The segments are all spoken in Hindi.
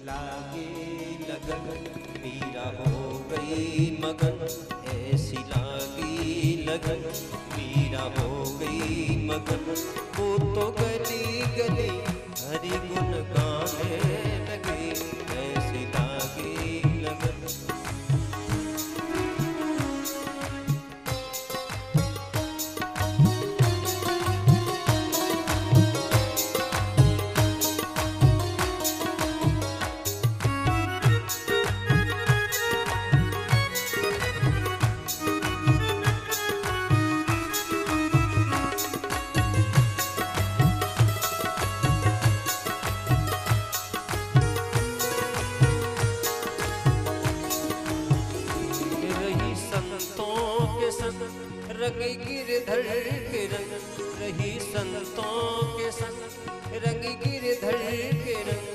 लागी लगन मीरा हो गई मगन, ऐसी लागी लगन मीरा हो गई मगन। वो तो गली गली हरि गुण गाने लगी, ऐसी लागी लगन। रंग गिरधर के रंग रही संतों के संग, रंग गिरधर के रंग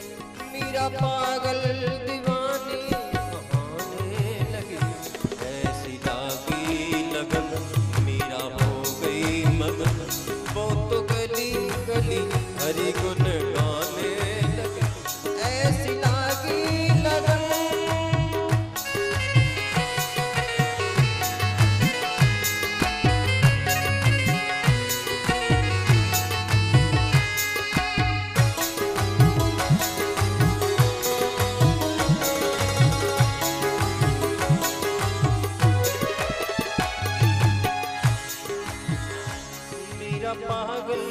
मीरा पागल दीवानी कहाने लगी, ऐसी लागी लगन मीरा हो गई मगन। वो तो गली गली हरि गुण गाने लगी, ऐसी लागी लगन। पागल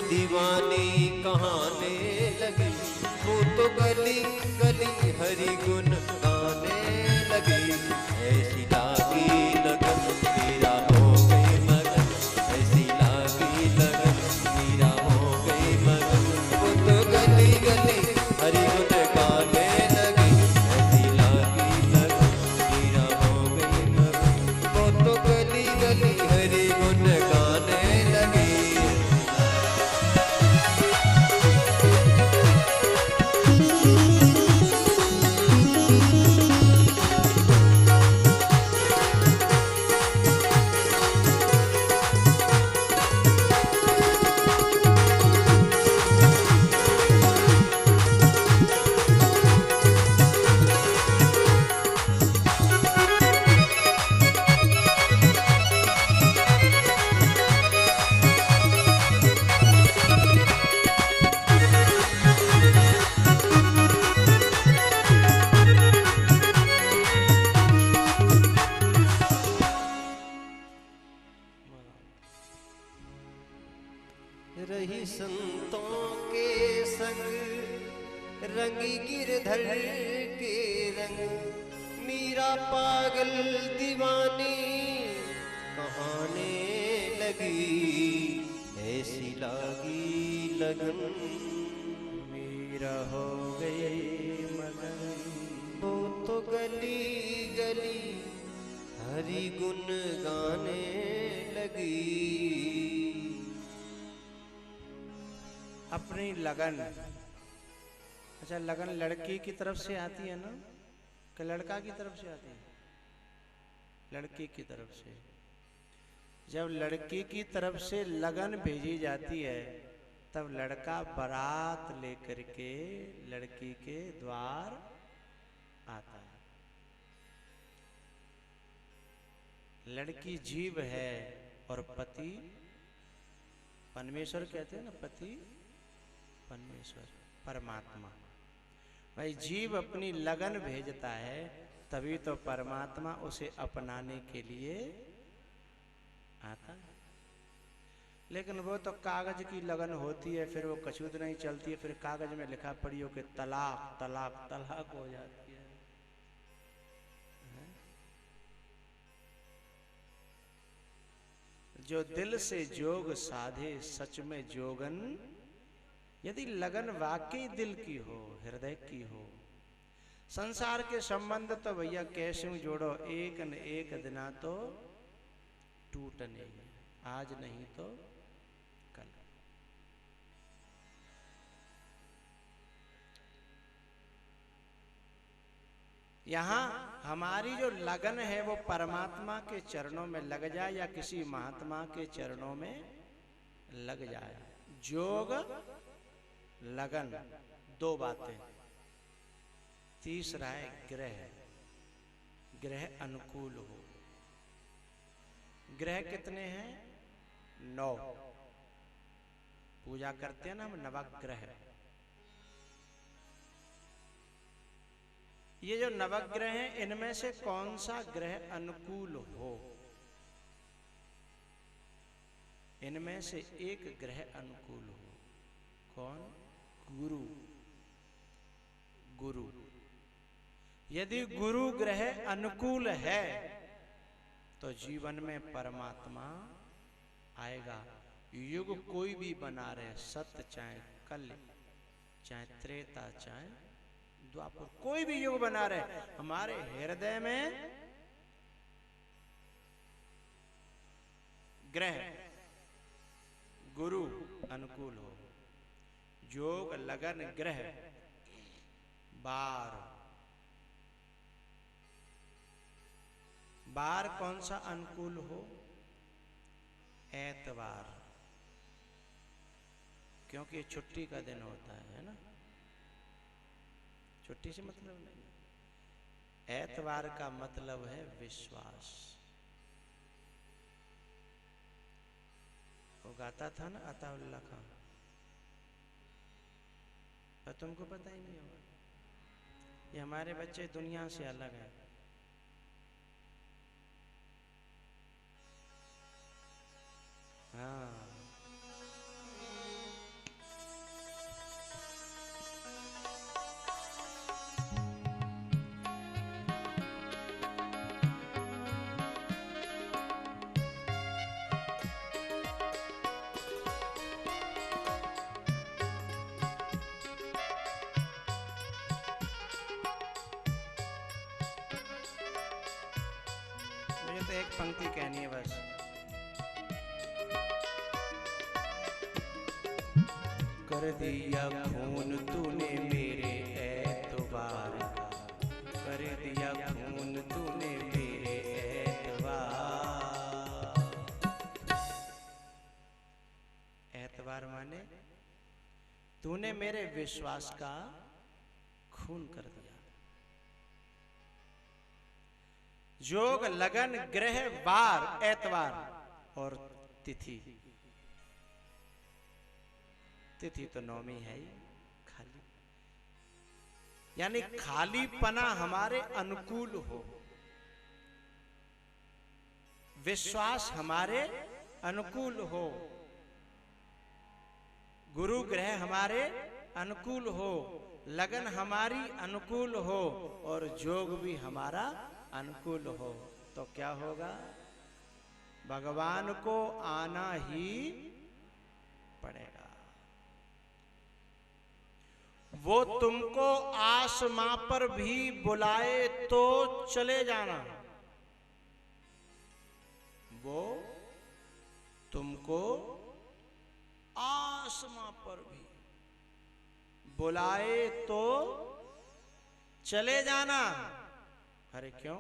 दीवानी कहाने लगी, वो तो गली गली हरि गुण गाने लगी, ऐसी लागी लगन मीरा हो गई मगन, ऐसी लागी लगन मीरा हो गई मगन। वो तो गली गली हरि गुण गाने लगी, ऐसी लागी लगन मीरा हो गई मगन। वो तो गली गली हरि गुण गाने लगी। रही संतों के संग रंगी गिरधर के रंग, मीरा पागल दीवानी कहाने लगी, ऐसी लागी लगन मीरा हो गई मगन। वो तो गली गली हरि गुण गाने लगी। अपनी लगन, अच्छा लगन लड़की की तरफ से आती है ना कि लड़का की तरफ से आती है? लड़की की तरफ से। जब लड़की की तरफ से लगन भेजी जाती है तब लड़का बारात लेकर के लड़की के द्वार आता है। लड़की जीव है और पति परमेश्वर कहते हैं ना, पति परमेश्वर परमात्मा। भाई जीव अपनी लगन भेजता है तभी तो परमात्मा उसे अपनाने के लिए आता है। लेकिन वो तो कागज की लगन होती है, फिर वो कछुत नहीं चलती है, फिर कागज में लिखा पड़ी हो कि तलाक तलाक तलाक हो जाती है। जो दिल से जोग साधे सच में जोगन, यदि लगन वाकई दिल की हो, हृदय की हो, संसार के संबंध तो भैया कैसे जोड़ो, एक न एक दिना तो टूटने, आज नहीं तो कल। यहाँ हमारी जो लगन है वो परमात्मा के चरणों में लग जाए या किसी महात्मा के चरणों में लग जाए। जोग लगन दो बातें। तीसरा है ग्रह, ग्रह अनुकूल हो। ग्रह कितने हैं? 9। पूजा करते हैं ना हम नवग्रह। ये जो नवग्रह हैं इनमें से कौन सा ग्रह अनुकूल हो? इनमें से एक ग्रह अनुकूल हो। कौन? गुरु। गुरु। यदि गुरु ग्रह अनुकूल है तो जीवन में परमात्मा आएगा। युग कोई भी बना रहे, सत्य चाहे कल, चाहे त्रेता, चाहे द्वापर, कोई भी युग बना रहे, हमारे हृदय में ग्रह गुरु अनुकूल हो। योग लगन ग्रह बार। बार कौन सा अनुकूल हो? एतवार, क्योंकि ये छुट्टी का दिन होता है ना। छुट्टी से मतलब नहीं। एतवार का मतलब है विश्वास। वो गाता था ना अताउल्लाह खान, पर तुमको पता ही नहीं होगा। ये हमारे बच्चे दुनिया से अलग हैं। हाँ, मुझे तो एक पंक्ति कहनी है बस। कर दिया खून तूने मेरे एतवार का, कर दिया खून तूने मेरे एतवार। एतवार माने तूने मेरे विश्वास का खून कर दिया। योग लगन ग्रह वार एतवार और तिथि। तिथि तो नौमी है ही खाली, यानी खाली पना हमारे अनुकूल हो, विश्वास हमारे अनुकूल हो, गुरु ग्रह हमारे अनुकूल हो, लगन हमारी अनुकूल हो और योग भी हमारा अनुकूल हो, तो क्या होगा? भगवान को आना ही पड़ेगा। वो तुमको आसमां पर भी बुलाए तो चले जाना। वो तुमको आसमां पर भी बुलाए तो चले जाना। अरे क्यों?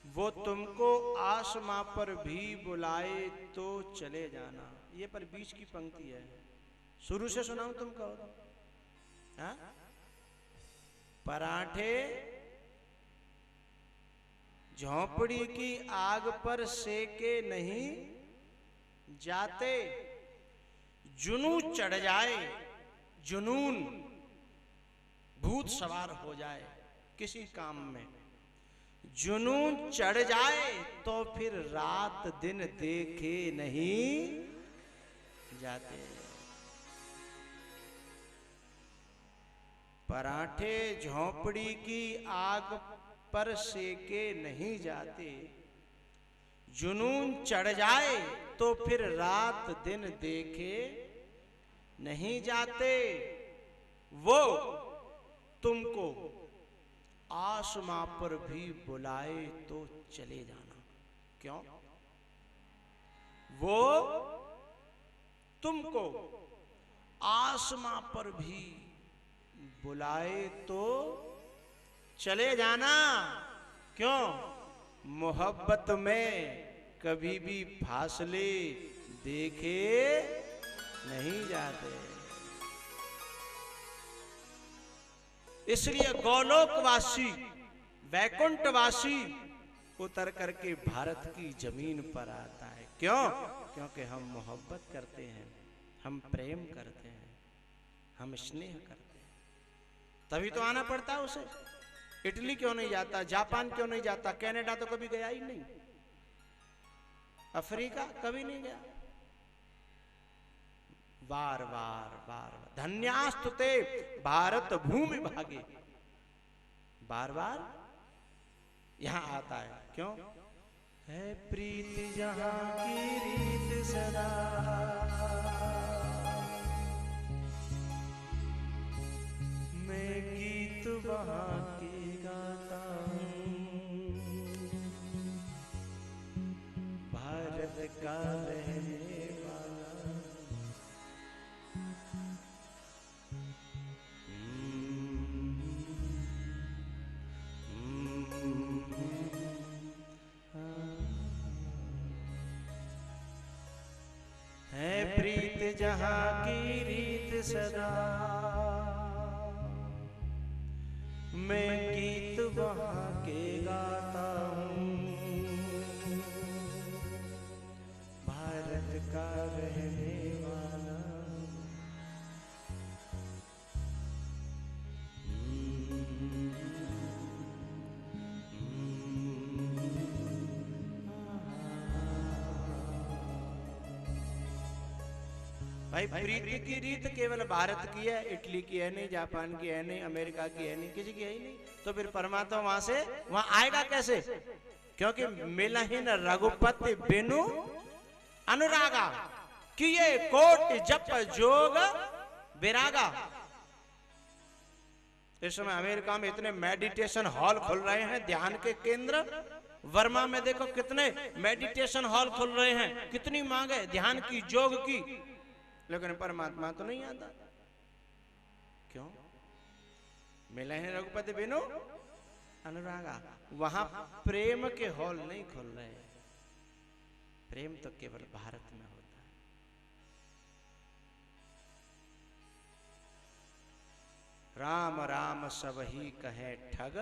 वो तुमको आसमां पर भी बुलाए तो चले जाना। ये पर बीच की पंक्ति है, शुरू से सुनाऊं तुमको? हाँ? पराठे झोंपड़ी की आग पर सेके नहीं जाते, जुनून चढ़ जाए, जुनून भूत सवार हो जाए किसी काम में, जुनून चढ़ जाए तो फिर रात दिन देखे नहीं जाते। पराठे झोंपड़ी की आग पर सेके नहीं जाते, जुनून चढ़ जाए तो फिर रात दिन देखे नहीं जाते। वो तुमको आसमां पर भी बुलाए तो चले जाना। क्यों? वो तुमको आसमां पर भी बुलाए तो चले जाना। क्यों? मोहब्बत में कभी भी फासले देखे नहीं जाते। इसलिए गोलोकवासी वैकुंठवासी उतर करके भारत की जमीन पर आता है। क्यों? क्योंकि हम मोहब्बत करते हैं, हम प्रेम करते हैं, हम स्नेह करते हैं, तभी तो आना पड़ता है उसे। इटली क्यों नहीं जाता, जापान क्यों नहीं जाता, कनाडा तो कभी गया ही नहीं, अफ्रीका कभी नहीं गया। बार बार बार धन्यास्तुते भारत भूमि भागे, बार बार यहां आता है। क्यों? है प्रीति जहां की रीत सदा, मैं गीत वहां के गाता हूं, भारत का रहने वाला। है प्रीत जहां की रीत सदा, मैं गीत वहां के गाता हूं, भारत का रहने वाला। भाई प्रीति की रीत केवल भारत की है, इटली की है नहीं, जापान की है नहीं, अमेरिका की है नहीं, किसी की है ही नहीं। तो फिर परमात्मा वहां से वहां आएगा कैसे? क्योंकि मिलहिन रघुपति बिनु अनुरागा, किए कोटि जप जोग विरागा। इस समय अमेरिका में इतने मेडिटेशन हॉल खुल रहे हैं, ध्यान के केंद्र। वर्मा में देखो कितने मेडिटेशन हॉल खुल रहे हैं, कितनी मांग है ध्यान की, योग की, लेकिन परमात्मा तो नहीं आता। क्यों? मिले हैं रघुपति बिनु अनुरागा। वहां प्रेम के हॉल नहीं खुल रहे, प्रेम तो केवल भारत में होता है। राम राम सब ही कहे ठग,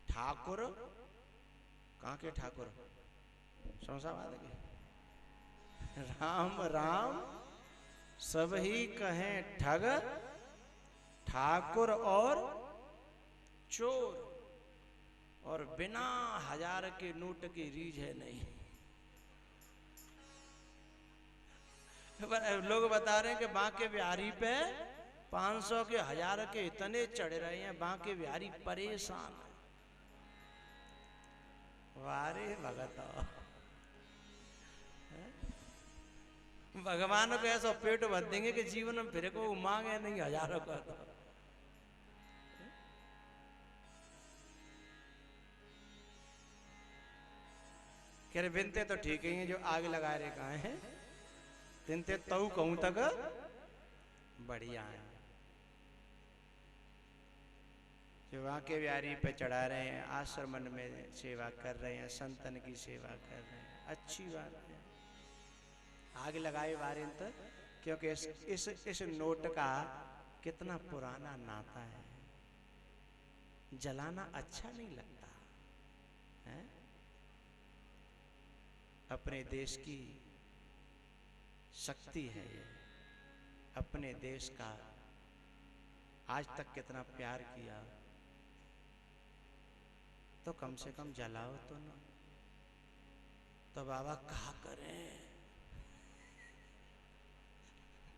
ठाकुर कहां के ठाकुर? शमशाबाद के। राम राम सब ही कहें ठग, ठाकुर और चोर, और बिना 1000 के नोट की रीझ है नहीं। लोग बता रहे हैं कि बांके बिहारी पे 500 के 1000 के इतने चढ़ रहे हैं, बांके बिहारी परेशान है। वारे भगत, भगवान को ऐसा पेट भर देंगे कि जीवन में फिर को मांगे नहीं 1000 का। तो कह रहे बिनते तो ठीक ही हैं, जो आग लगा रहे कहा है, तिनते तो कहूं तक बढ़िया है। जो वाके बिहारी पे चढ़ा रहे हैं, आश्रम में सेवा कर रहे हैं, संतन की सेवा कर रहे हैं, अच्छी बात है। आग लगाए वारिंत, क्योंकि इस नोट का कितना पुराना नाता है, जलाना अच्छा नहीं लगता है। अपने देश की शक्ति है ये, अपने देश का आज तक कितना प्यार किया, तो कम से कम जलाओ तो ना। तो बाबा क्या करें,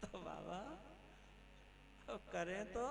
तो बाबा करें तो